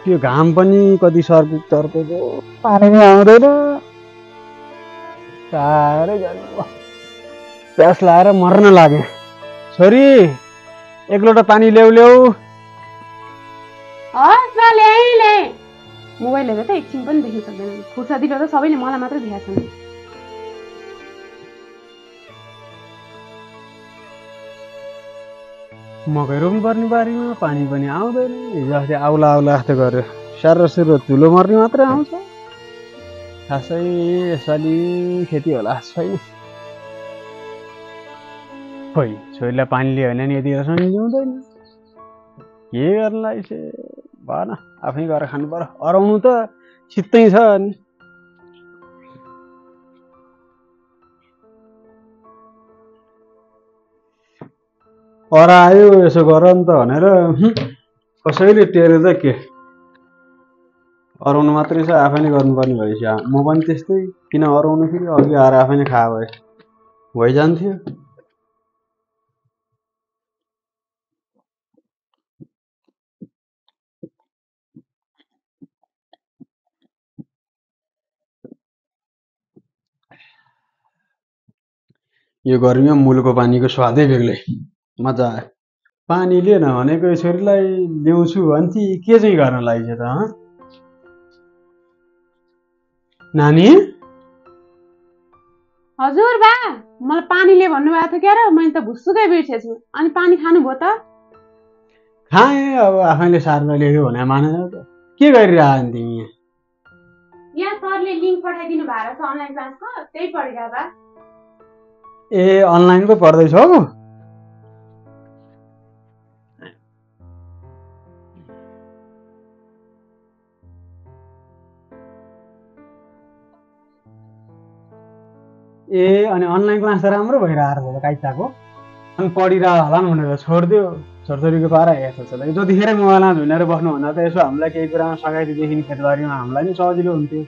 त्यो घाम पनि कति सर्कुक चर्केको पानी नै आउँदैन साह्रै गर्नु प्यास लाएर मर्न लाग्यो छोरी एक लोटा पानी ल्याउ मोबाइल हेरेर त एकछिन पनि देख्न सक्दैन फुर्सदिलो त सबैले मलाई मात्र देखाछन् मकै रोप्नु पर्ने बारीमा पानी पनि आउँदैन हिजो अस्ति आउला आउला जस्तो गर्यो सारो धुलो मर्ने मात्रै आउँछ खासै यसपालि खेती होला छैन खोइ छोरीलाई पानी लियो भने नि यतिखेरसम्म ल्याउँदैन के गर्नलाई चाहिँ भएन आफै गरेर खानु पर्यो अराउनु त छिट्टै छ अनि अरायो यसो गर नि त भनेर कसैले टेरे त के अराउनु मात्रै छ आफैले गर्नुपर्ने भएपछि म पनि त्यस्तै किन अराउनु फेरि अघि आएर आफैले खा भए भइजान्थ्यो यो गर्मीमा मुलको पानीको स्वादै बेग्लै मजा आयो पानी लिएन भनेको छोरीलाई ल्याउँछु भन्थे के चाहिँ गर्न लागि त नानी हजुर बा मलाई पानी लिए भन्नुभएको थियो क्या र मैले त भुसुकै बिर्सेछु अनि पानी खानुभयो त खाएँ अब आफैले सार्न ल्यायो भने मानेर त के गरिरह तिमी यहाँ सरले लिङ्क पठाइदिनु भएको छ अनलाइन क्लासको त्यही पढिरह बा ए अनलाइनको पढ्दैछौ ए अनि अनलाइन क्लास त राम्रो भइरहेको छ काइताको अनि पढिरह होला नि भनेर छोडिदियो छोरछोरीको पारा यस्तो छ जतिखेर मोबाइलमा झुनेर बस्नुभन्दा त यसो हामीलाई केही कुरामा सघाइदिएदेखि खेतबारीमा हामीलाई नि सजिलो हुन्थ्यो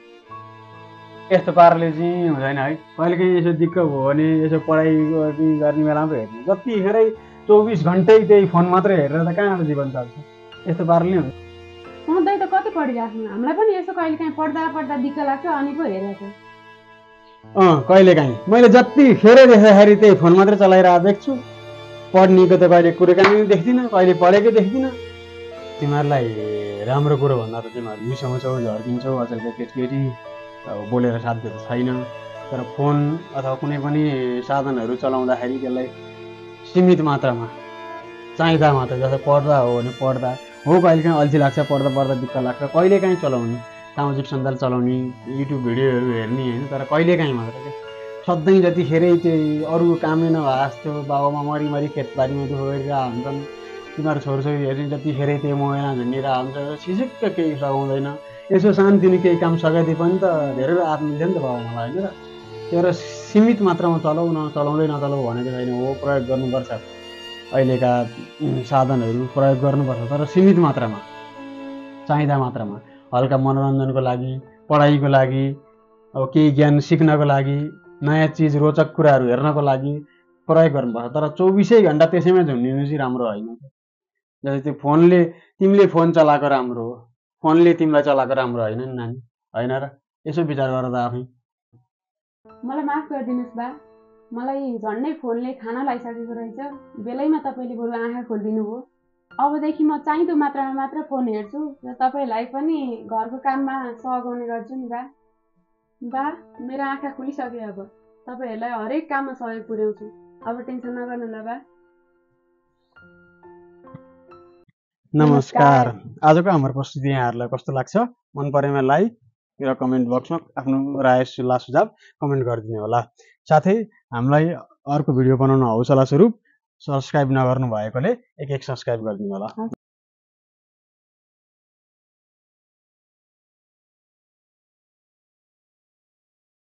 यस्तो पाराले चाहिँ हुँदैन है कहिलेकाहीँ यसो दिक्क भयो भने यसो पढाइ गर्ने बेलामा पो हेर्ने जतिखेरै 24 घन्टै त्यही फोन मात्रै हेरेर त कहाँबाट जीवन चल्छ यस्तो पाराले हुन्छ सधैँ त कति पढिराख्नु हामीलाई पनि यसो कहिलेकाहीँ पढ्दा दिक्क लाग्छ अनि पो हेरेको कहिलेकाहीँ मैले जतिखेर देख्दाखेरि त्यही फोन मात्रै चलाइरहेको देख्छु पढ्नेको त कहिले कुराकानी देख्दिनँ कहिले पढेकै देख्दिनँ तिमीहरूलाई राम्रो कुरो भन्दा त तिमीहरू मिसाउँछौ झर्किन्छौ अचेलको केटकेटी अब बोलेर साध्य त छैन तर फोन अथवा कुनै पनि साधनहरू चलाउँदाखेरि त्यसलाई सीमित मात्रामा चाहिँदा मात्र जस्तो पढ्दा हो भने पढ्दा हो कहिलेकाहीँ अल्छी लाग्छ पढ्दा दिक्क लाग्छ कहिलेकाहीँ चलाउने सामाजिक सञ्जाल चलाउने युट्युब भिडियोहरू हेर्ने होइन तर कहिलेकाहीँ मात्र क्या सधैँ जतिखेरै त्यही अरू कामै नभए जस्तो बाबामा मरिमरि खेतबारीमा दुःख गरिरहेको हुन्छन् तिमीहरू छोरछोरी हेर्ने जतिखेरै त्यो मोबाइलमा झुन्डिरहेको हुन्छ छिसिक्क केही सघाउँदैन यसो सानोतिनो केही काम सघाइदिए पनि त धेरै राहत मिल्थ्यो नि त बाबामालाई होइन र तर सीमित मात्रामा चलाउँदै नचलाऊ भनेको छैन हो प्रयोग गर्नुपर्छ अहिलेका साधनहरू प्रयोग गर्नुपर्छ तर सीमित मात्रामा चाहिँदा मात्रामा हल्का मनोरञ्जनको लागि पढाइको लागि अब केही ज्ञान सिक्नको लागि नयाँ चिज रोचक कुराहरू हेर्नको लागि प्रयोग गर्नुपर्छ तर 24 घन्टा त्यसैमा झुन्डिनु चाहिँ राम्रो होइन जस्तै त्यो फोनले तिमीले फोन चलाएको राम्रो हो फोनले तिमीलाई चलाएको राम्रो होइन नि नानी होइन र यसो विचार गर त आफै मलाई माफ गरिदिनुहोस् बा, मलाई झन्डै फोनले खाना लगाइसकेको रहेछ। बेलैमा तपाईँले बरु आँखा खोलिदिनु भयो। अबदेखि म चाहिँदो मात्रामा मात्र फोन हेर्छु र तपाईँलाई पनि घरको काममा सघाउने गर्छु नि बा। बा, मेरो आँखा खुलिसक्यो। अब तपाईँहरूलाई हरेक काममा सहयोग पुर्याउँछु। अब टेन्सन नगर्नु ल बा। नमस्कार। आजको हाम्रो प्रस्तुति यहाँहरूलाई कस्तो लाग्छ? मन परेमा लाइक र कमेन्ट बक्समा आफ्नो राय सल्लाह सुझाव कमेन्ट गरिदिनु होला। साथै हामीलाई अर्को भिडियो बनाउन हौसला स्वरूप सब्सक्राइब नगर्नु भएकोले एक सब्सक्राइब गरिदिनु होला।